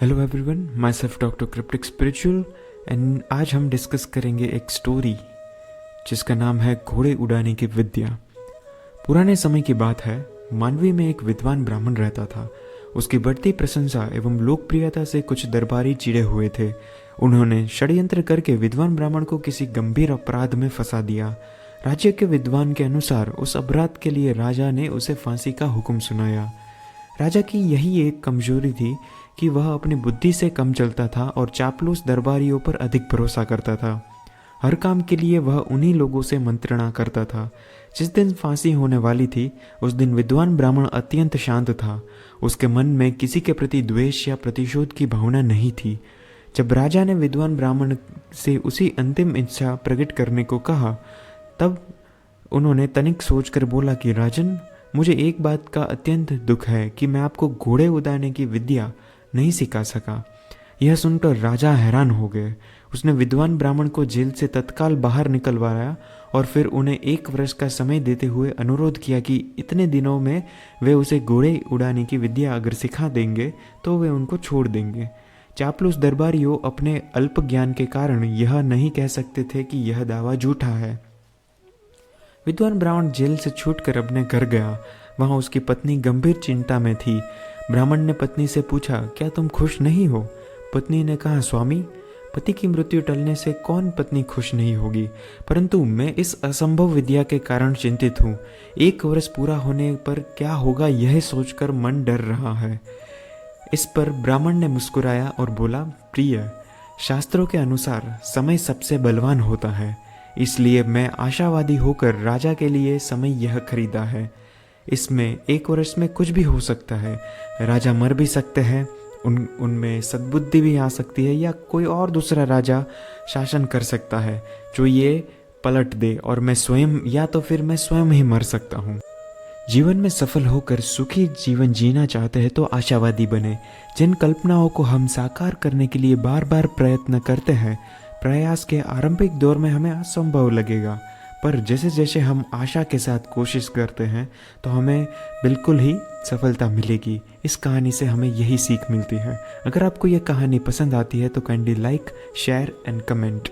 Hello everyone, my self doctor cryptic spiritual and आज हम discuss करेंगे एक स्टोरी जिसका नाम है घोड़े उड़ाने की विद्या। पुराने समय की बात है। मानवी में एक विद्वान ब्राह्मण रहता था। उसकी बढ़ती प्रशंसा एवं लोकप्रियता से कुछ दरबारी चिढ़े हुए थे। उन्होंने षड्यंत्र करके विद्वान ब्राह्मण को किसी गंभीर अपराध में फंसा दिया। राज्य के विद्वान के अनुसार उस अपराध के लिए राजा ने उसे फांसी का हुक्म सुनाया। राजा की यही एक कमजोरी थी कि वह अपनी बुद्धि से कम चलता था और चापलूस दरबारियों पर अधिक भरोसा करता था। हर काम के लिए वह उन्हीं लोगों से मंत्रणा करता था। जिस दिन फांसी होने वाली थी उस दिन विद्वान ब्राह्मण अत्यंत शांत था। उसके मन में किसी के प्रति द्वेष या प्रतिशोध की भावना नहीं थी। जब राजा ने विद्वान ब्राह्मण से उसी अंतिम इच्छा प्रकट करने को कहा तब उन्होंने तनिक सोचकर बोला कि राजन, मुझे एक बात का अत्यंत दुख है कि मैं आपको घोड़े उड़ाने की विद्या नहीं सिखा सका। यह सुनकर राजा हैरान हो गए। उसने विद्वान ब्राह्मण को जेल से तत्काल बाहर निकलवाया और फिर उन्हें 1 वर्ष का समय देते हुए अनुरोध किया कि इतने दिनों में वे उसे घोड़े उड़ाने की विद्या अगर सिखा देंगे तो वे उनको छोड़ देंगे। चापलूस दरबारियों अपने अल्प ज्ञान के कारण यह नहीं कह सकते थे कि यह दावा झूठा है। विद्वान ब्राह्मण जेल से छूटकर अपने घर गया। वहां उसकी पत्नी गंभीर चिंता में थी। ब्राह्मण ने पत्नी से पूछा, क्या तुम खुश नहीं हो? पत्नी ने कहा, स्वामी, पति की मृत्यु टलने से कौन पत्नी खुश नहीं होगी, परंतु मैं इस असंभव विद्या के कारण चिंतित हूँ। 1 वर्ष पूरा होने पर क्या होगा यह सोचकर मन डर रहा है। इस पर ब्राह्मण ने मुस्कुराया और बोला, प्रिय, शास्त्रों के अनुसार समय सबसे बलवान होता है, इसलिए मैं आशावादी होकर राजा के लिए समय यह खरीदा है। इसमें 1 वर्ष में कुछ भी हो सकता है। राजा मर भी सकते हैं, उनमें सद्बुद्धि भी आ सकती है, या कोई और दूसरा राजा शासन कर सकता है जो ये पलट दे और मैं स्वयं, या तो फिर मैं स्वयं ही मर सकता हूँ। जीवन में सफल होकर सुखी जीवन जीना चाहते हैं तो आशावादी बने। जिन कल्पनाओं को हम साकार करने के लिए बार बार प्रयत्न करते हैं, प्रयास के आरंभिक दौर में हमें असंभव लगेगा, पर जैसे जैसे हम आशा के साथ कोशिश करते हैं तो हमें बिल्कुल ही सफलता मिलेगी। इस कहानी से हमें यही सीख मिलती है। अगर आपको यह कहानी पसंद आती है तो kindly like, share and comment.